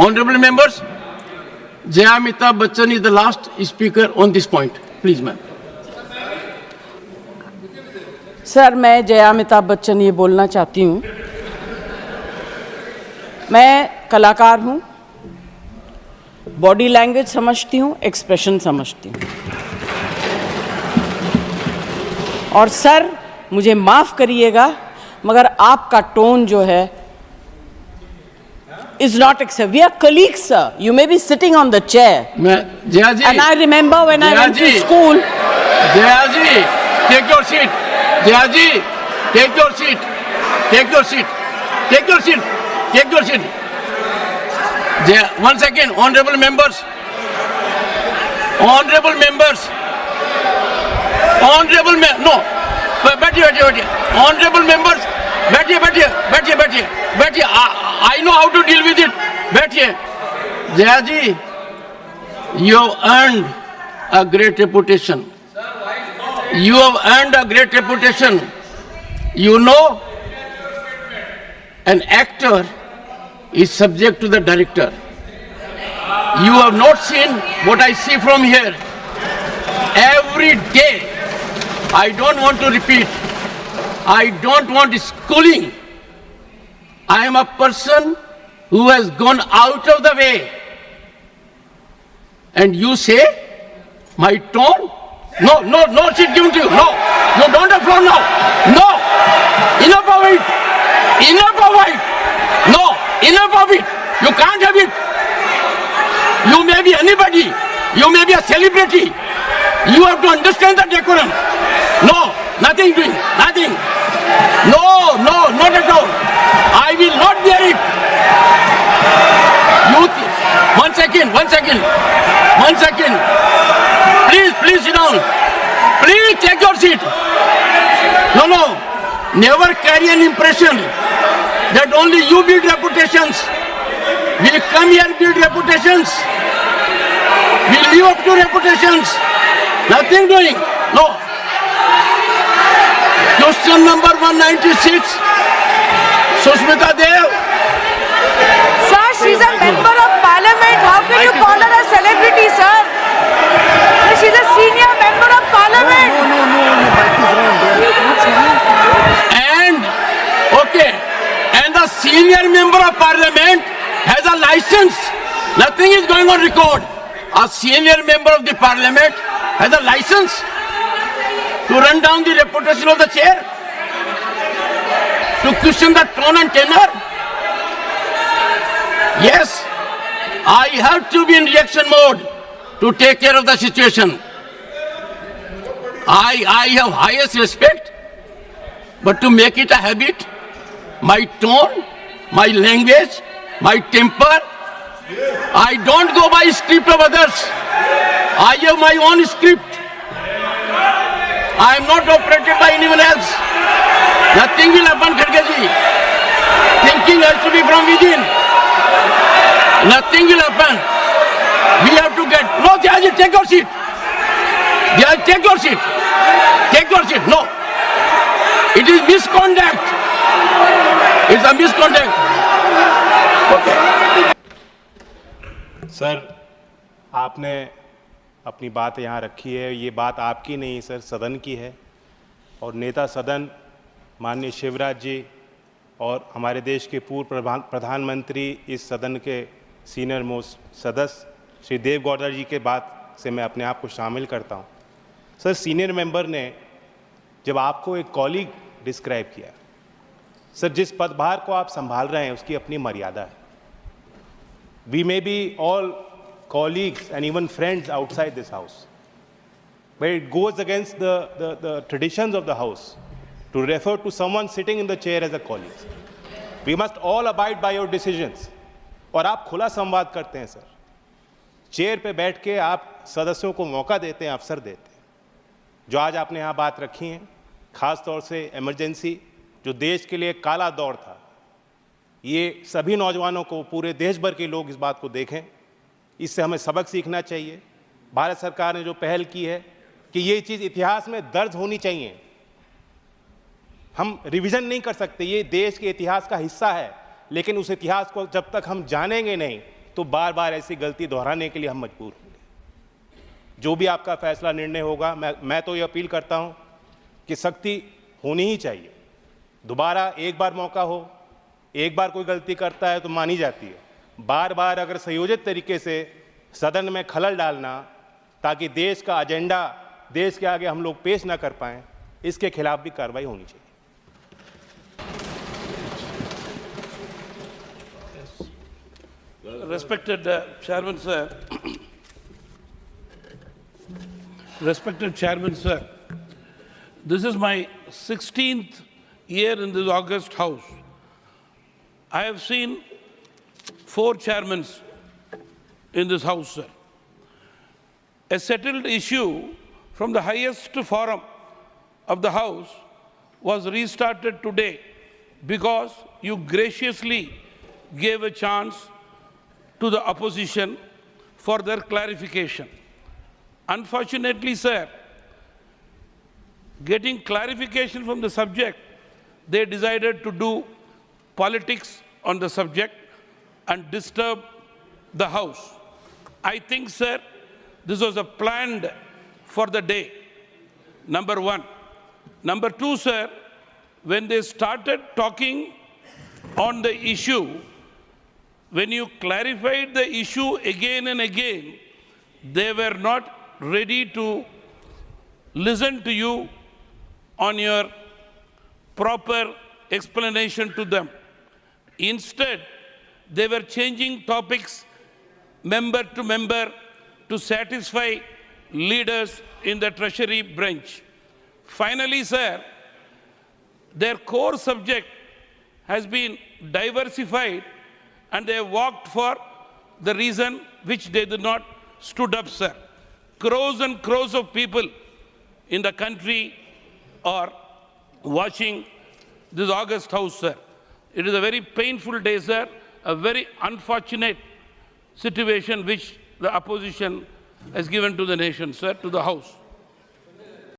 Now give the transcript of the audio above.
Honorable members, Jaya Amitabh Bachchan is the last speaker on this point. Please, ma'am. Sir, मैं जया अमिताभ बच्चन ये बोलना चाहती हूँ, मैं कलाकार हूँ, बॉडी लैंग्वेज समझती हूँ, एक्सप्रेशन समझती हूँ। और सर, मुझे माफ़ करिएगा, मगर आपका टोन जो है is not acceptable. We are colleagues, sir. You may be sitting on the chair. Jaya ji. And I remember when I went to school. Jaya ji, take your seat. Jaya ji, take your seat. Take your seat. Take your seat. Take your seat. Jaya, 1 second, honorable members. Honorable members. Honorable no. बैठिए. Honorable members. बैठिए. I know how to deal with it. बैठिए. Jaya ji, you have earned a great reputation. You have earned a great reputation. You know, an actor is subject to the director. You have not seen what I see from here. Every day, I don't want to repeat. I don't want schooling. I am a person who has gone out of the way. And you say, my tone? No seat given to you. No, you don't have floor now. No, enough of it. No, enough of it. You can't have it. You may be anybody. You may be a celebrity. You have to understand the decorum. No, nothing doing. Nothing. No, not at all. I will not bear it. One second. Please sit down. Please take your seat. No. Never carry an impression that only you build reputations. We come here build reputations. We live up to reputations. Nothing doing. No. Question number 196. Sushmita Dev. Sir, she's a member of parliament. How can you call her a celebrity, sir? She's a senior member of parliament. And the senior member of parliament has a license. Nothing is going on record. A senior member of the parliament has a license to run down the reputation of the chair, to question the tone and tenor. Yes, I have to be in reaction mode to take care of the situation. I have highest respect, but to make it a habit, my tone, my language, my temper, I don't go by script of others. I have my own script. I am not operated by anyone else. Nothing will happen, Kharge-ji. Thinking has to be from within. Nothing will happen. We have to get... No, Jaya-ji, take your seat. Jaya, take your seat. Take your seat. No. It is misconduct. It's a misconduct. Okay. Sir, आपने अपनी बात यहाँ रखी है, ये बात आपकी नहीं सर, सदन की है। और नेता सदन माननीय शिवराज जी और हमारे देश के पूर्व प्रधानमंत्री, इस सदन के सीनियर मोस्ट सदस्य श्री देवेगौड़ा जी के बात से मैं अपने आप को शामिल करता हूँ। सर, सीनियर मेंबर ने जब आपको एक कॉलीग डिस्क्राइब किया, सर जिस पदभार को आप संभाल रहे हैं उसकी अपनी मर्यादा है। We may be all colleagues and even friends outside this house, but it goes against the traditions of the house to refer to someone sitting in the chair as a colleague. We must all abide by your decisions. और आप खुला संवाद करते हैं sir, chair पे बैठ के आप सदस्यों को मौका देते हैं, अवसर देते हैं। जो आज आपने यहाँ बात रखी है, खास तौर से इमरजेंसी, जो देश के लिए काला दौर था, ये सभी नौजवानों को, पूरे देश भर के लोग इस बात को देखें। इससे हमें सबक सीखना चाहिए। भारत सरकार ने जो पहल की है कि ये चीज़ इतिहास में दर्ज होनी चाहिए। हम रिवीजन नहीं कर सकते, ये देश के इतिहास का हिस्सा है, लेकिन उस इतिहास को जब तक हम जानेंगे नहीं तो तो बार बार ऐसी गलती दोहराने के लिए हम मजबूर होंगे। जो भी आपका फैसला निर्णय होगा, मैं तो ये अपील करता हूं कि सख्ती होनी ही चाहिए। दोबारा एक बार मौका हो, एक बार कोई गलती करता है तो मानी जाती है, बार बार अगर संयोजित तरीके से सदन में खलल डालना ताकि देश का एजेंडा देश के आगे हम लोग पेश ना कर पाएं, इसके खिलाफ भी कार्रवाई होनी चाहिए। Respected Chairman, sir. Respected Chairman, sir. This is my 16th year in this august house. I have seen 4 chairmen in this house, sir. A settled issue from the highest forum of the house was restarted today because you graciously gave a chance to the opposition for their clarification. Unfortunately, sir, getting clarification from the subject, they decided to do politics on the subject and disturb the house. I think, sir, this was a planned for the day, number one. Number two, sir, when they started talking on the issue, when you clarified the issue again and again, they were not ready to listen to you on your proper explanation to them. Instead, they were changing topics member to member to satisfy leaders in the treasury branch. Finally, sir, their core subject has been diversified and they have walked for the reason which they did not stood up, sir. Crores and crores of people in the country are watching this august house, sir. It is a very painful day, sir, a very unfortunate situation which the opposition has given to the nation, sir, to the house.